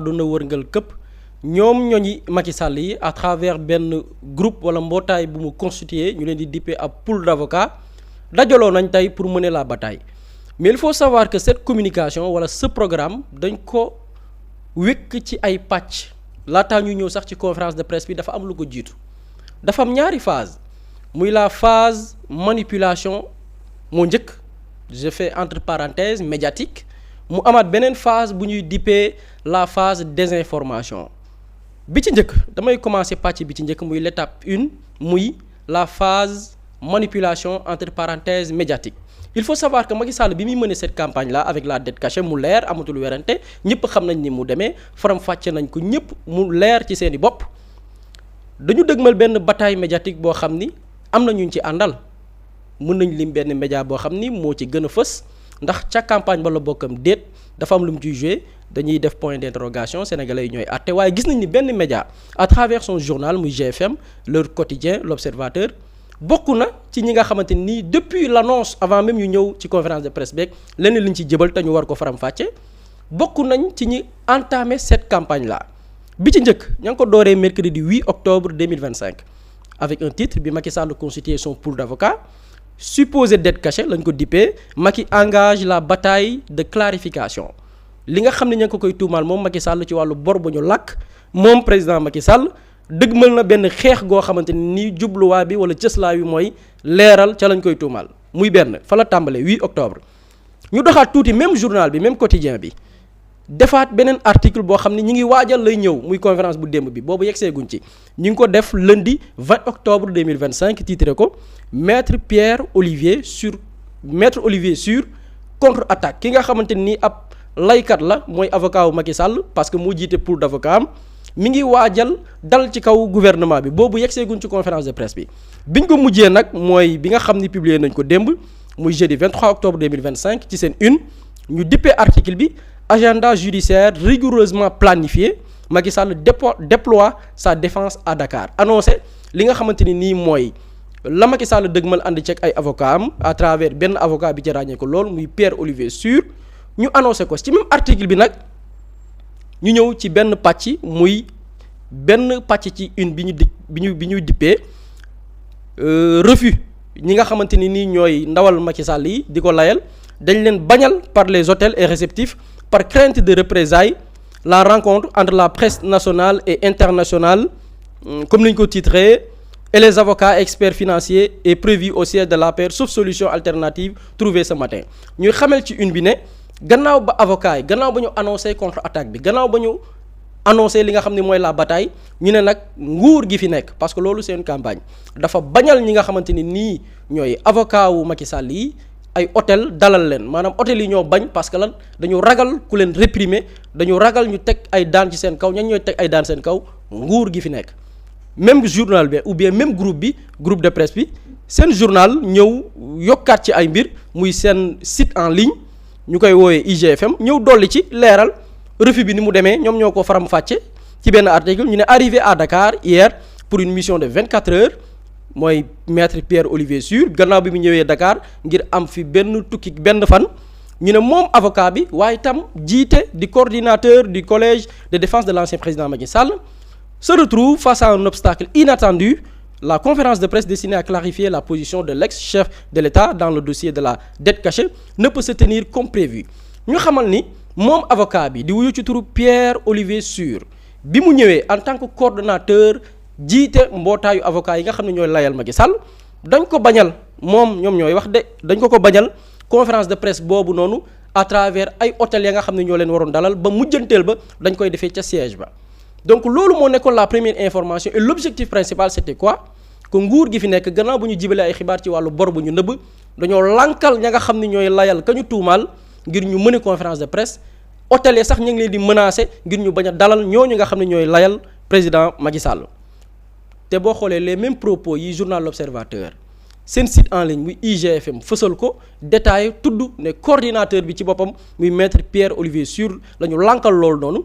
àdduna wërngal këpp ñoom ñooñi Macky Sall yi à travers benn groupe wala mbootaay bu mu constitué ñu leen di dippee ab pool d'avocats dajaloo nañ tey pour mener la bataille mais il faut savoir que cette communication wala ce programme dañ ko wékk ci ay pàcc laataa ñu ñëw sax ci conférence de presse bi dafa am lu ko jiitu dafa am ñaari phase muy la phase manipulation moo njëkk je fais entre parenthèses médiatique mu amaat beneen phase bu ñuy dippee la phase désinformation bi ci njëkk damay commencer pàcc bi ci njëkk muy l'étape 1 muy la phase manipulation entre parenthèses médiatique il faut savoir que Macky Sall bi muy mener cette campagne là avec la dette cachée mu leer amatul werante ñëpp xam nañ ni mu demee faram-fàcce nañ ko ñëpp mu leer ci seeni bopp dañu dëgmal benn bataille médiatique boo xam ni am na ñu ci àndal mën nañ lim benn média boo xam ni moo ci gën a fës ndax ca campagne ba la bokkam déet dafa am lu mu ciy joué dañuy def point d'interrogation sénégalais yi ñooy àtte waaye gis nañ ni benn média à travers son journal muy GFM leur quotidien l'Observateur bokk na ci ñi nga xamante ni depuis l'annonce avant même ñu ñëw ci conférence de presse beeg lenn liñ ci jëbal te ñu war ko faram-fàcce bokk nañ ci ñi entamé cette campagne là bi ci njëkk ña ngi ko dooree mercredi 8 octobre 2025 avec un titre bi Macky Sall constitué son pool d'avocats supposé dette cachée lañ ko dippee Macky engage la bataille de clarification li nga xam ne ña ngi ko koy tuumaal moom Macky Sall ci wàllu bor bu ñu làkk moom président Macky Sall dëgmal na benn xeex goo xamante ni jubluwaa bi wala cëslaa wi mooy leeral ca lañ koy tuumaal muy benn fa la tàmbalee 8 octobre ñu doxaat tuuti même journal bi même quotidien bi defaat beneen article boo xam ne ñi ngi waajal lay ñëw muy conférence bu démb bi boobu yeggseeguñ ci ñi ngi ko def lundi 20 octobre 2025 titré ko maître Olivier sur contre-attaque ki nga xamante ni ab laykat la mooy avocat wu Macky Sall parce que moo jiite pool d'avocat am mi ngi waajal dal ci kaw gouvernement bi boobu yeggseeguñ ci conférence de presse bi biñ ko mujjee nag mooy bi nga xam ni publié nañ ko démb muy jeudi 23 octobre 2025 ci seen une ñu dippee article bi agenda judiciaire rigoureusement planifié Macky Sall déploie sa défense à Dakar annoncé li nga xamante ni nii mooy la Macky Sall dëgmal ànd ceeg ay avocat am à travers benn avocat bi ci ràññee ko lool muy Olivier Sur ñu annoncé ko ci même article bi nag ñu ñëw ci benn pàcc muy benn pàcc ci une bi ñuy dippee refus ñi nga xamante ni nii ñooy ndawal Macky Sall yi di ko layal dañ leen bañal par les hôtels et réceptifs par crainte de représailles la rencontre entre la presse nationale et internationale comme ni ñu ko titré et les avocats experts financiers est prévu au siège de l'APR sauf solution alternative trouvée ce matin ñuy xamal ci une bi ne gannaaw ba avocat yi gannaaw ba ñu annoncé contre-attaque bi gannaaw ba ñu annoncé li nga xam ne mooy la bataille ñu ne nag nguur gi fi nekk parce que loolu c'est une campagne dafa bañal ñi nga xamante ni nii ñooy avocat wu Macky Sall yi ay hôtel dalal leen maanaam hôtel yi ñoo bañ parce que lan dañu ragal ku leen réprimer dañu ragal ñu teg ay daan ci seen kaw ñan ñooy teg ay daan seen kaw nguur gi fi nekk même journal bi ou bien même groupe de presse bi seen journal ñëw yokkaat ci ay mbir muy seen site en ligne ñu koy woowee IGFM ñëw dolli ci leeral refus bi ni mu demee ñoom ñoo ko faram-fàcce ci benn article ñu ne arrivé à Dakar hier pour une mission de 24 heures mooy maître Olivier Sur gannaaw bi mu ñëwee Dakar ngir am fi benn tukki benn fan ñu ne moom avocat bi waaye itam jiite di coordinateur du collège de défense de l'ancien président Macky Sall se retrouve face à un obstacle inattendu la conférence de presse destinée à clarifier la position de l'ex-chef de l'État dans le dossier de la dette cachée ne peut se tenir comme prévu ñu xamal ni moom avocat bi di wuyu ci turu Olivier Sur bi mu ñëwee en tant que coordonnateur jiite mbootaayu avocat yi nga xam ne ñooy layal Macky Sall dañ ko bañal moom ñoom ñooy wax de dañ ko bañal conférence de presse boobu noonu à travers ay hôtel ya nga xam ne ñoo leen waroon dalal ba mujjanteel ba dañ koy defee ca siège ba donc loolu moo nekkoon la première information et l'objectif principal c'était quoi que nguur gi fi nekk gannaaw bu ñu jibalee ay xibaar ci wàllu bor bu ñu nëbb dañoo lankal ña nga xam ne ñooy layal ka ñu tuumaal ngir ñu mëne conférence de presse hôtel yi sax ñu ngi leen di menacer ngir ñu bañ a dalal ñooñu nga xam ne ñooy layal président Macky Sall te boo xoolee les mêmes propos yi journal L'Observateur seen site en ligne muy IGFM fësal ko détail tudd ne coordinateur bi ci boppam muy maître Olivier Sur la ñu lankal loolu noonu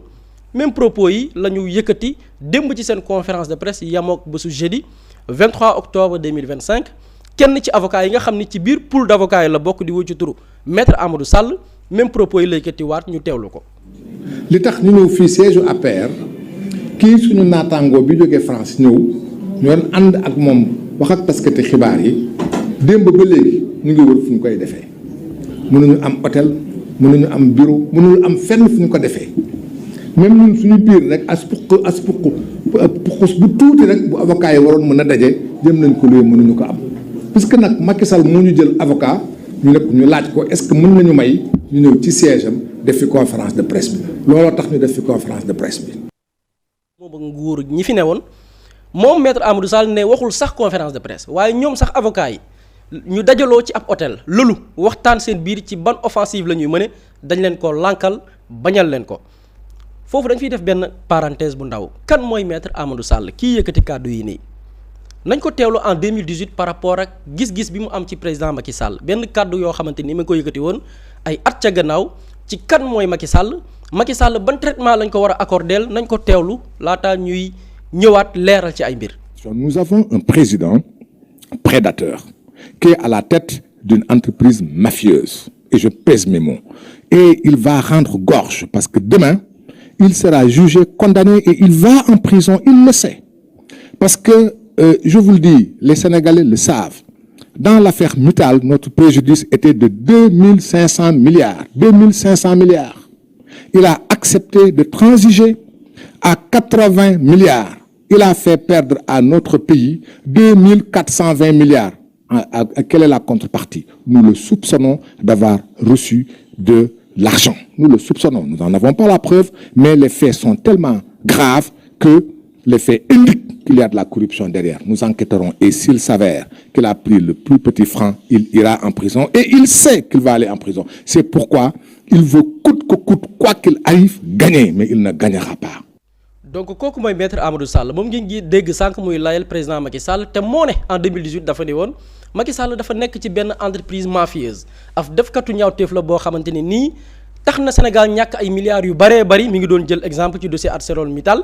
même propos yi la ñu yëkkati démb ci seen conférence de presse yamook bésu jeudi 23 octobre 2025 kenn ci avocat yi nga xam ni ci biir pool d'avocats yi la bokk di wuy ci turu maître Amadou Sall même propos yi la yëkkati waat ñu teewlu ko li tax ñu ñëw fii siège APR kii suñu naataangoo bi jógee France ñëw ñu doon ànd ak moom wax ak taskati xibaar yi démb ba léegi ñu ngi wër fu ñu koy defee mënuñu am hôtel mënuñu am bureau mënuñu am fenn fu ñu ko defee même ñun suñu biir rek as puqus bu tuuti rek bu avocat yi waroon mën a daje jëm nañ ko luy mënuñu ko am puisque nag Macky Sall moo ñu jël avocat ñu ne ñu laaj ko est-ce que mën nañu may ñu ñëw ci siège am def fi conférence de presse bi looloo tax ñu def fi conférence de presse bi. moom ak nguur ñi fi newoon moom maître Amadou Sall ne waxul sax conférence de presse waaye ñoom sax avocat yi ñu dajaloo ci ab hôtel loolu waxtaan seen biir ci ban offensive la ñuy mëne dañ leen ko lànkal bañal leen ko foofu dañ fiy def benn parenthèse bu ndaw kan mooy maître Amadou Sall kii yëkkati kàddu yi nii nañ ko teewlu en 2018 par rapport ak gis-gis bi mu am ci président Macky Sall benn kàddu yoo xamante ni ma ko yëkkati woon ay at ca gannaaw ci kan mooy Macky Sall ban traitement lañ ko war a accordeel nañ ko teewlu laataa ñuy ñëwaat leeral ci ay mbir. Nous avons un président prédateur qui est à la tête d'une entreprise mafieuse et je pèse mes mots et il va rendre gorge parce que demain il sera jugé, condamné et il va en prison, il le sait parce que je vous le dis, les Sénégalais le savent. Dans l'affaire Mittal, notre préjudice était de 2500 milliards. 2500 milliards. Il a accepté de transiger à 80 milliards. Il a fait perdre à notre pays 2420 milliards. Quelle est la contrepartie? Nous le soupçonnons d'avoir reçu de l'argent. Nous le soupçonnons. Nous n'en avons pas la preuve, mais les faits sont tellement graves que les faits indiquent qu'il y a de la corruption derrière. Nous enquêterons et s'il s'avère qu'il a pris le plus petit franc, il ira en prison et il sait qu'il va aller en prison. C'est pourquoi il veut coûte que coûte, quoi qu'il arrive, gagner, mais il ne gagnera pas. Donc kooku mooy maître Amadou Sall moom ngeen ngi dégg sànq muy layal président Macky Sall te moo ne en 2018 dafa ne woon Macky Sall dafa nekk ci benn entreprise mafieuse af defkatu ñaawteef la boo xamante ni nii tax na Sénégal ñàkk ay milliards yu baree bari mi ngi doon jël exemple ci dossier ArcelorMittal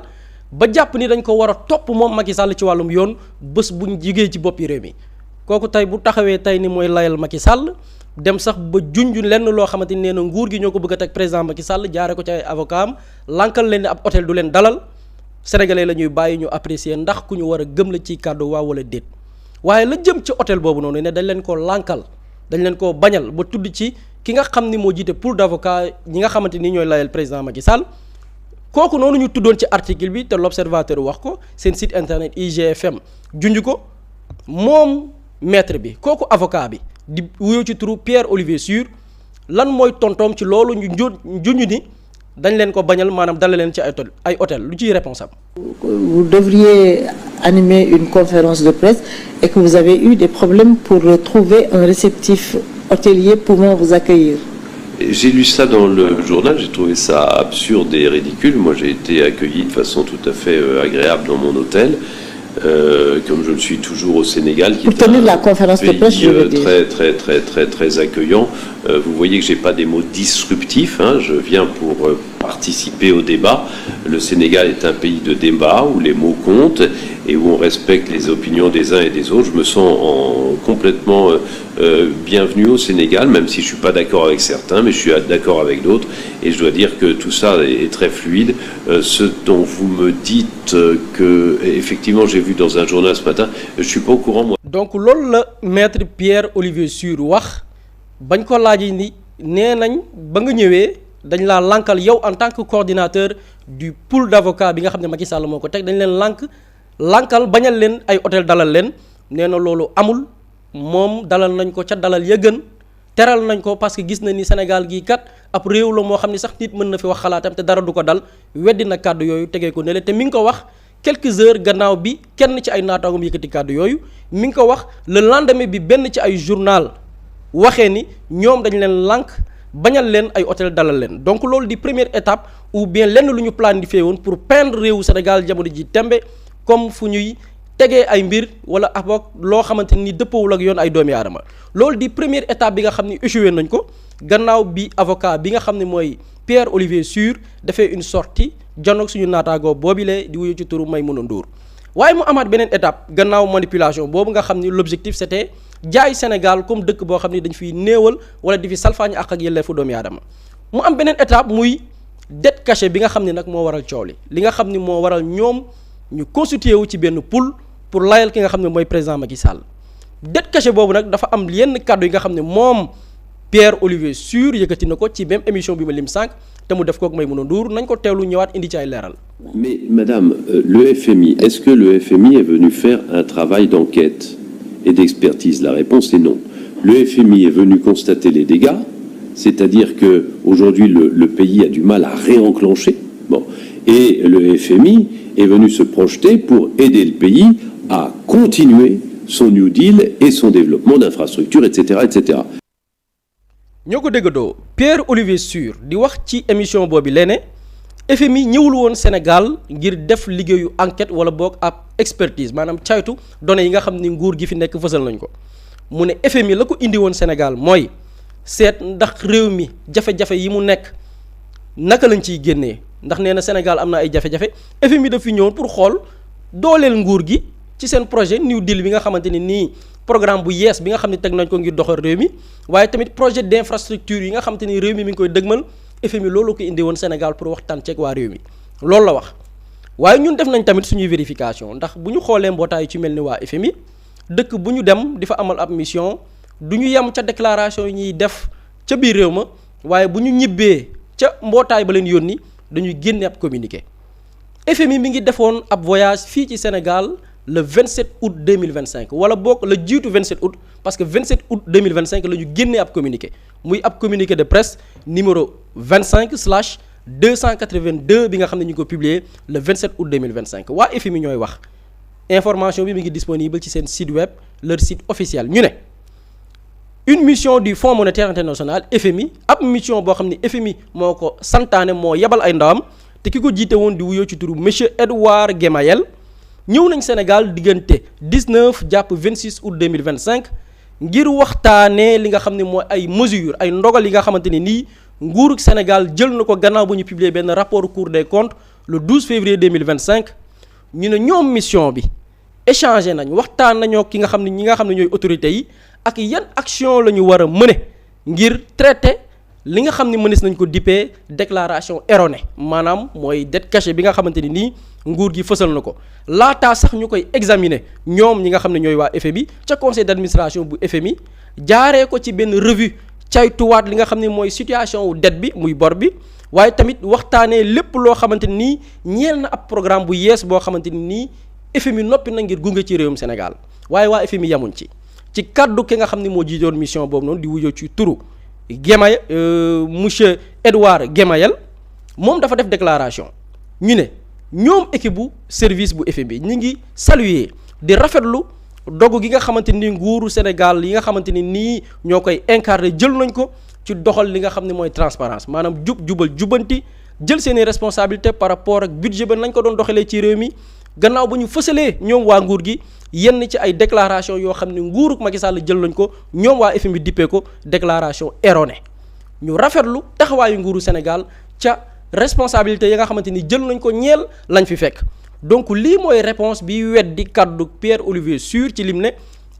ba jàpp ni dañ ko war a topp moom Macky Sall ci wàllum yoon bés buñ jigee ci boppi réew mi kooku tey bu taxawee tey ni mooy layal Macky Sall dem sax ba junj lenn loo xamante ni nee na nguur gi ñoo ko bëgg a teg président Macky Sall jaare ko ci ay avocat am lankal leen ni ab hôtel du leen dalal sénégalais la ñuy bàyyi ñu apprécier ndax ku ñu war a gëm la ci kàddu waaw wala déet waaye la jëm ci hôtel boobu noonu ne dañ leen koo lankal dañ leen koo bañal ba tudd ci ki nga xam ni moo jiite pool d'avocat ñi nga xamante ni ñooy layal président Macky Sall kooku noonu ñu tuddoon ci article bi te l'observateur wax ko seen site internet IGFM junj ko moom maître bi kooku avocat bi di wuyoo ci turu Pierre Olivier Sur lan mooy tontoom ci loolu ñu junj ni dañ leen ko bañal maanaam dala leen ci ay hôtel lu ciy réponse am. Vous devriez animer une conférence de presse et que vous avez eu des problèmes pour trouver un réceptif hôtelier pouvant vous accueillir. J'ai lu ça dans le journal, j'ai trouvé ça absurde et ridicule. Moi, j'ai été accueilli de façon tout à fait agréable dans mon hôtel, comme je le suis toujours au Sénégal, qui pour tenir la conférence de presse, je veux dire. Très accueillant. Vous voyez que j'ai pas des mots disruptifs. Je viens pour participer au débat. Le Sénégal est un pays de débat où les mots comptent et où on respecte les opinions des uns et des autres. Je me sens complètement bienvenu au Sénégal, même si je suis pas d'accord avec certains, mais je suis d'accord avec d'autres. Et je dois dire que tout ça est très fluide. Ce dont vous me dites que, effectivement, j'ai vu dans un journal ce matin, je suis pas au courant, moi. Donc loolu la maître Pierre Olivier Sur wax bañ ko laaj ni nee nañ ba nga ñëwee dañ laa lankal yow en tant que coordinateur du pool d'avocats bi nga xam ne Macky Sall moo ko teg dañ leen lankal bañal leen ay hôtel dalal leen nee na loolu amul moom dalal nañ ko ca dalal ya gën teral nañ ko parce que gis na ni Sénégal gii kat ab réew la moo xam ni sax nit mën na fi wax xalaatam te dara du ko dal weddi na kàddu yooyu tegee ko ne te mi ngi ko wax quelques heures gannaaw bi kenn ci ay naataangoom yëkkati kàddu yooyu mi ngi ko wax le lendemain bi benn ci ay journal waxee ni ñoom dañ leen lànk bañal leen ay hôtel dalal leen donc loolu di première étape ou bien lenn lu ñu planifié woon pour peindre réewu Sénégal jamono ji tembe comme fu ñuy tegee ay mbir wala aboog loo xamante ni dëppoowul ak yoon ay doomi aadama loolu di première étape bi nga xam ni échoué nañ ko gannaaw bi avocat bi nga xam ne mooy Pierre Olivier Sur dafay une sortie janoog suñu naataagoo boobilee di wuyu ci turu Maïmouna Ndour waaye mu amaat beneen étape gannaaw manipulation boobu nga xam ni l'objectif c'était jaay Sénégal comme dëkk boo xam ni dañ fiy néewal wala di fi salfaañi ak yelleefu doomi aadama mu am beneen étape muy dette cachée bi nga xam ne nag moo waral coow li nga xam ni moo waral ñoom ñu constitué wu ci benn pool pour layal ki nga xam ne mooy président Macky Sall dette cachée boobu nag dafa am yenn kàddu yi nga xam ne moom Pierre Olivier Sur yëkkati na ko ci même émission bi ma lim sànq te mu def kook Maïmouna Ndour nañ ko teewlu ñëwaat indi ci ay leeral. Mais madame, le FMI, est-ce que le FMI est venu faire un travail d'enquête et d'expertise? La réponse est non. Le FMI est venu constater les dégâts, c'est-à-dire que aujourd'hui le pays a du mal à réenclencher. Bon, et le FMI est venu se projeter pour aider le pays à continuer son New Deal et son développement d'infrastructures, etc., etc. ñoo ko déggandoo Pierre Olivier Sur di wax ci émission boobu lene FMI ñëwul woon Sénégal ngir def liggéeyu enquête wala boog ab expertise maanaam caytu données yi nga xam ni nguur gi fi nekk fësal nañ ko mu ne FMI la ko indi woon Sénégal mooy seet ndax réew mi jafe-jafe yi mu nekk naka lañ ciy génnee ndax nee na Sénégal am na ay jafe-jafe FMI daf fi ñëwoon pour xool dooleel nguur gi ci seen projet New Deal bi nga xamante ni nii programme bu yees bi nga xam ne teg nañ ko ngir doxal réew mi waaye tamit projet d'infrastructure yi nga xamante ni réew mi ngi koy dëgmal FMI loolu ko indi woon Sénégal pour waxtaan ceeg waa réew mi loolu la wax waaye ñun def nañ tamit suñuy vérification ndax bu ñu xoolee mbootaay ci mel ni waa FMI dëkk bu ñu dem di fa amal ab mission du ñu yem ca déclaration yi ñuy def ca biir réew ma waaye bu ñu ñibbee ca mbootaay ba leen yónni dañuy génne ab communiqué FMI mi ngi defoon ab voyage fii ci Sénégal le 27 août 2025 wala boog la jiitu 27 août parce que 27 août 2025 la ñu génnee ab communiqué muy ab communiqué de presse numéro 25/282 bi nga xam ne ñu ngi ko publié le 27 août 2025 waa FMI ñooy wax information bi mi ngi disponible ci seen site web leur site officiel ñu ne une mission du Fonds monétaire international FMI ab mission boo xam ne FMI moo ko santaane moo yebal ay ndawam te ki ko jiite woon di wuyoo ci turu monsieur Edouard Gemayel ñëw nañ Sénégal diggante 19 jàpp 26 août 2025 ngir waxtaanee li nga xam ne mooy ay mesures ay ndogal yi nga xamante ne nii nguurug Sénégal jël na ko gannaaw bu ñu publier benn rapport Cour des comptes le 12 février 2025 ñu ne ñoom mission bi échangé nañ waxtaan nañoo ki nga xam ne ñi nga xam ne ñooy autorités yi ak yan action la ñu war a mëne ngir traiter li nga xam ne mënees nañ ko dippee déclaration erronée maanaam mooy dette cachée bi nga xamante ni nii nguur gi fësal na ko laataa sax ñu koy examiner ñoom ñi nga xam ne ñooy waa FMI ca conseil d'administration bu FMI jaaree ko ci benn revue caytuwaat li nga xam ne mooy situation wu dette bi muy bor bi waaye tamit waxtaanee lépp loo xamante ni nii ñeel na ab programme bu yees boo xamante ni nii FMI noppi na ngir gunge ci réewum Sénégal waaye waa FMI yamuñ ci kaddu ki nga xam ne moo jiitoon mission boobu noonu di wujoo ci turu Gemayel monsieur Edouard Gemayel moom dafa def déclaration ñu ne ñoom équipe bu service bu FMI ñi ngi saluer di rafetlu dogu gi nga xamante ni nguuru Sénégal yi nga xamante ni nii ñoo koy incarner jël nañ ko ci doxal li nga xam ne mooy transparence maanaam jubal jubanti jël seeni responsabilité par rapport ak budget ba nañ ko doon doxalee ci réew mi gannaaw ba ñu fësalee ñoom waa nguur gi yenn ci ay déclaration yoo xam ne nguurug Macky Sall jël nañ ko ñoom waa FMI dippee ko déclaration erronée ñu rafetlu taxawaayu nguuru Sénégal ca responsabilité yi nga xamante ni jël nañ ko ñeel lañ fi fekk donc lii mooy réponse bi weddi kaddu Pierre Olivier Sur ci lim ne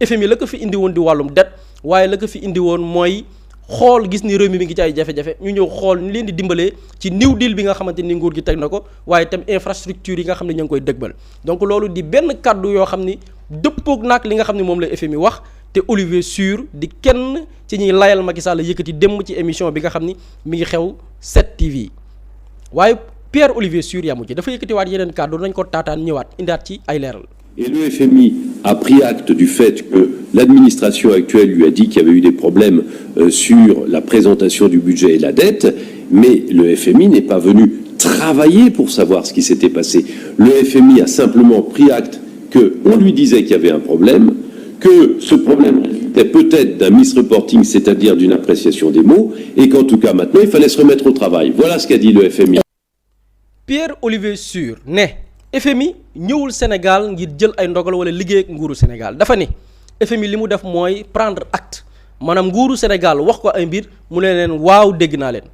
FMI la ko fi indi woon di wàllum dette waaye la ko fi indi woon mooy xool gis ni réew mi ngi ci ay jafe-jafe ñu ñëw xool ñu leen di dimbalee ci New Deal bi nga xamante ni nguur gi teg na ko waaye itam infrastructure yi nga xam ne ñu ngi koy dëgbal donc loolu di benn kaddu yoo xam ni dëppoog naag li nga xam ne moom la FMI wax te Olivier Sur di kenn ci ñuy layal Macky Sall yëkkati démb ci émission bi nga xam ni mi ngi xew 7TV waaye Pierre Olivier Sur yamu ci dafa yëkkatiwaat yeneen kaddu nañ ko taataan ñëwaat indaat ci ay leeral. Et le FMI a pris acte du fait que l'administration actuelle lui a dit qu'il y avait eu des problèmes sur la présentation du budget et la dette, mais le FMI n'est pas venu travailler pour savoir ce qui s'était passé. Le FMI a simplement pris acte qu'on lui disait qu'il y avait un problème, que ce problème était peut-être d'un misreporting, c'est-à-dire d'une appréciation des mots, et qu'en tout cas maintenant il fallait se remettre au travail. Voilà ce qu'a dit le FMI. Pierre Olivier Sur ne FMI ñëwul Sénégal ngir jël ay ndogal wala liggéey ak nguuru Sénégal dafa ne FMI li mu def mooy prendre acte maanaam nguuru Sénégal wax ko ay mbir mu ne leen waaw dégg naa leen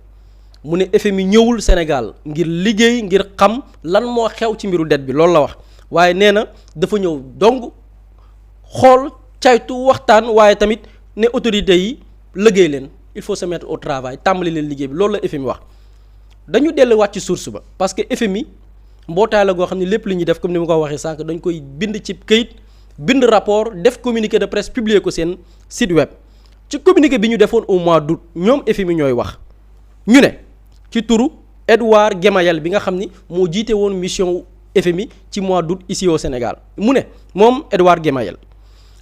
mu ne FMI ñëwul Sénégal ngir liggéey ngir xam lan moo xew ci mbiru dette bi loolu la wax waaye nee na dafa ñëw dong xool caytu waxtaan waaye tamit ne autorités yi liggéey leen il faut se mettre au travail tàmbali leen liggéey bi loolu la FMI wax dañu delluwaat ci source ba parce que FMI mbootaay la goo xam ne lépp li ñuy def comme ni ma ko waxee sànq dañ koy bind ci këyit bind rapport def communiqué de presse publier ko seen site web ci communiqué bi ñu defoon au mois d'août ñoom FMI ñooy wax ñu ne ci turu Edouard Gemayel bi nga xam ni moo jiite woon mission FMI ci mois d'août ici au Sénégal mu ne moom Edouard Gemayel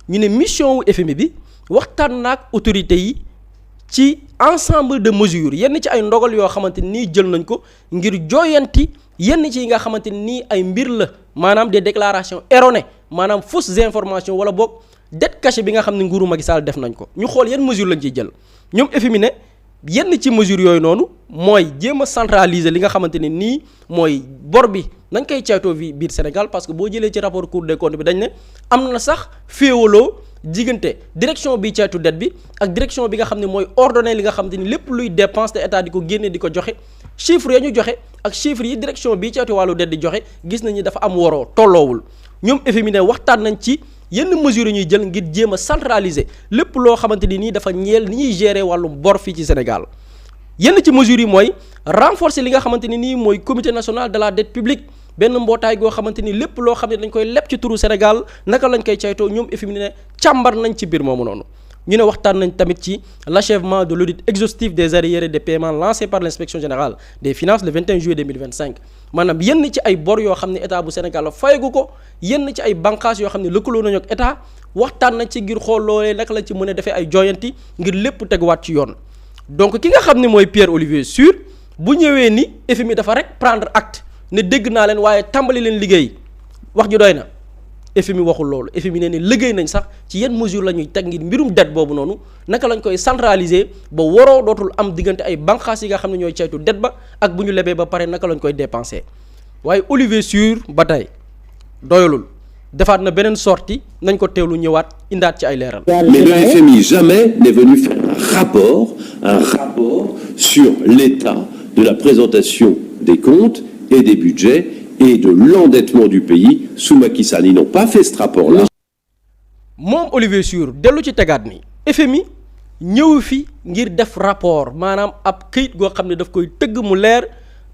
ñu ne mission wu FMI bi waxtaan naag autorités yi ci ensemble de mesures yenn ci ay ndogal yoo xamante nii jël nañ ko ngir jooyanti yenn ci yi nga xamante nii ay mbir la maanaam des déclarations erronées maanaam fausses informations wala boog dette cachée bi nga xam ne nguuru Macky Sall def nañ ko ñu xool yan mesures lañ ciy jël ñoom FMI ne yenn ci mesures yooyu noonu mooy jéem a centraliser li nga xamante ne nii mooy bor bi nañ koy caytoo biir Sénégal parce que boo jëlee ci rapport Cour des comptes bi dañ ne am na sax féewaloo diggante direction bi caytu dette bi ak direction bi nga xam ne mooy ordonné li nga xamante ni lépp luy dépense te état di ko génne di ko joxe chiffres ya ñu joxe ak chiffres yi direction bi caytu wàllu dette di joxe gis nañu dafa am waroo tolloowul ñoom FMI ne waxtaan nañ ci yenn mesures yi ñuy jël ngir jéem a centraliser lépp loo xamante ni nii dafa ñeel ni ñuy gérer wàllum bor fii ci Sénégal yenn ci mesures yi mooy renforcer li nga xamante ni nii mooy comité national de la dette publique benn mbootaay goo xamante ni lépp loo xam ne dañ koy leb ci turu Sénégal naka lañ koy caytoo ñoom FMI ne càmbar nañ ci biir moomu noonu ñu ne waxtaan nañ tamit ci l'achèvement de l'audit exhaustif des arriérés de paiement lancé par l'inspection générale des finances le 21 juillet 2025 maanaam yenn ci ay bor yoo xam ne état bu Sénégal la fayagu ko yenn ci ay bànqaas yoo xam ne lëkkaloo nañu ak état waxtaan nañ ci ngir xool loolee naka lañ ci mën a defee ay jooyanti ngir lépp teguwaat ci yoon donc ki nga xam ne mooy Pierre Olivier Sur bu ñëwee ni FMI dafa rek prendre acte ne dégg naa leen waaye tàmbali leen liggéey wax ji doy na FMI waxul loolu FMI nee ne liggéey nañ sax ci yenn mesure la ñuy teg ngir mbirum dette boobu noonu naka lañ koy centraliser ba waroo dootul am diggante ay banqaas yi nga xam ne ñooy caytu dette ba ak bu ñu lebee ba pare naka lañ koy dépenser waaye Olivier Sur ba tey doyalul defaat na beneen sortie nañ ko teewlu ñëwaat indaat ci ay leeral. Mais le FMI jamais n'est venu faire un rapport sur l'état de la présentation des comptes et des budgets et de l'endettement du pays sous Macky Sall. Ils n'ont pas fait ce rapport-là. moom Olivier Sur dellu ci tegaat ni FMI ñëw fi ngir def rapport maanaam ab këyit goo xam ne daf koy tëgg mu leer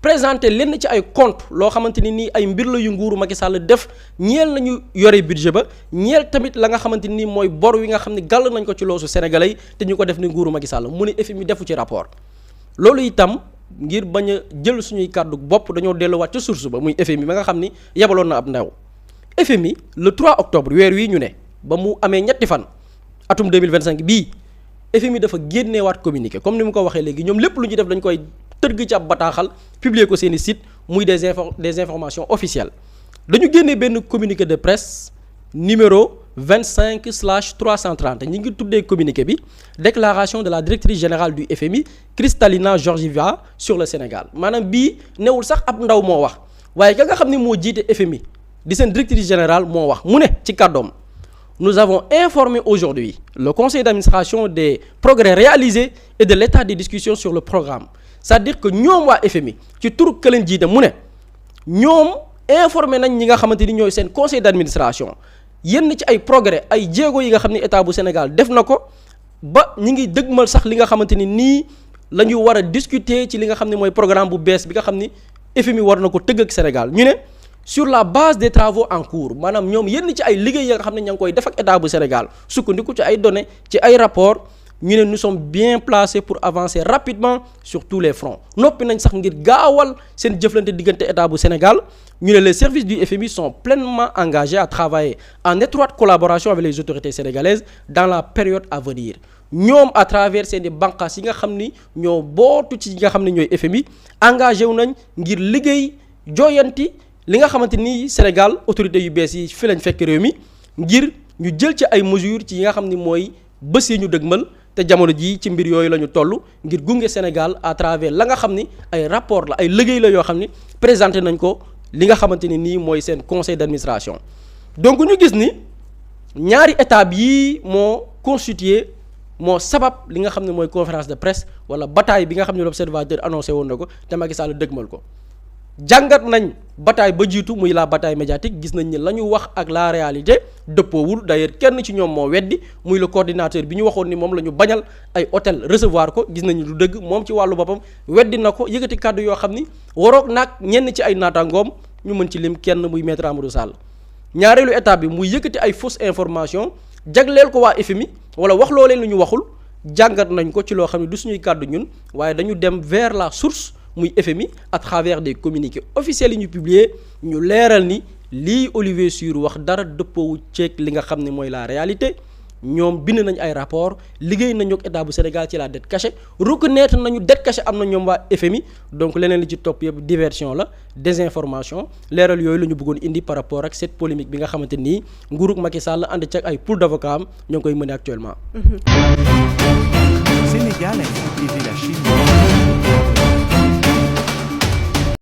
présenter lenn ci ay compte loo xamante ni nii ay mbir la yu nguuru Macky Sall def ñeel nañu yore budget ba ñeel tamit la nga xamante ni mooy bor wi nga xam ne gàll nañ ko ci loosu sénégalais yi te ñu ko def ni nguuru Macky Sall mu ne FMI defu ci rapport loolu itam ngir bañ a jël suñuy kàddu bopp dañoo delluwaat ca source ba muy FMI ba nga xam ni yebaloon na ab ndaw FMI le 3 octobre weer wii ñu ne ba mu amee ñetti fan atum 2025 bii FMI dafa génneewaat communiqué comme ni mu ko waxee léegi ñoom lépp lu ñu def dañ koy tërg ci ab bataaxal publier ko seeni site muy des informations officielles dañu génnee benn communiqué de presse numéro 25/330 ñi ngi tuddee communiqué bi déclaration de la directrice générale du FMI Kristalina Georgieva sur le Sénégal maanaam bii newul sax ab ndaw moo wax waaye ka nga xam ne moo jiite FMI di seen directrice générale moo wax mu ne ci kàddoom nous avons informé aujourd'hui le conseil d'administration des progrès réalisés et de l'état des discussions sur le programme c'est-à-dire que ñoom waa FMI ci turu ka leen jiite mu ne ñoom informé nañ ñi nga xamante ni ñooy seen conseil d'administration yenn ci ay progrès ay jéego yi nga xam ne état bu Sénégal def na ko ba ñi ngi dëgmal sax li nga xamante ni nii la ñu war a discuter ci li nga xam ne mooy programme bu bees bi nga xam ni FMI war na ko tëgg ak Sénégal ñu ne sur la base des travaux en cours maanaam ñoom yenn ci ay liggéey ya nga xam ne ña ngi koy def ak état bu Sénégal sukkandiku ci ay données ci ay rapports ñu ne nous sommes bien placés pour avancer rapidement sur tous les fronts noppi nañ sax ngir gaawal seen jëflante diggante état bu Sénégal ñu ne les services du FMI sont pleinement engagés à travailler en étroite collaboration avec les autorités sénégalaises dans la période à venir ñoom à travers seeni bànqaas yi nga xam ni ñoo bootu ci yi nga xam ne ñooy FMI engagé wu nañ ngir liggéey jooyanti li nga xamante ni Sénégal autorités yu bees yi fi lañ fekk réew mi ngir ñu jël ci ay mesures ci yi nga xam ni mooy bés yi ñu dëgmal te jamono jii ci mbir yooyu la ñu toll ngir gunge Sénégal à travers la nga xam ni ay rapport la ay liggéey la yoo xam ni présenté nañ ko li nga xamante ni nii mooy seen conseil d'administration donc ñu gis ni ñaari étapes yii moo constitué moo sabab li nga xam ne mooy conférence de presse wala bataille bi nga xam ne l'observateur annoncé woon na ko te Macky Sall dëgmal ko jàngat nañ bataille ba jiitu muy la bataille médiatique gis nañ ni la ñu wax ak la réalité dëppoowul d'ailleurs kenn ci ñoom moo weddi muy le coordinateur bi ñu waxoon ni moom la ñu bañal ay hôtel recevoir ko gis nañu du dëgg moom ci wàllu boppam weddi na ko yëkkati kàddu yoo xam ni waroog naag ñenn ci ay naataangoom ñu mën ci lim kenn muy maître Amadou Sall ñaareelu étape bi muy yëkkati ay fausse information jagleel ko waa FMI wala wax loo leen lu ñu waxul jàngat nañ ko ci loo xam ne du suñuy kàddu ñun waaye dañu dem vers la source muy FMI à travers des communiqués officiels yi ñu publier ñu leeral ni lii Olivier Sur wax dara dëppoowu ceeg li nga xam ne mooy la réalité ñoom bind nañ ay rapport liggéey nañu ak état bu Sénégal ci la dette cachée reconnaître nañu dette cachée am na ñoom waa FMI donc leneen li ci topp yëpp diversion la désinformation leeral yooyu la ñu bëggoon indi par rapport ak cette polémique bi nga xamante nii nguurug Macky Sall ànd ceeg ay pool d'avocats am ñoo ngi koy mëne actuellement. Sénégal a la Chine.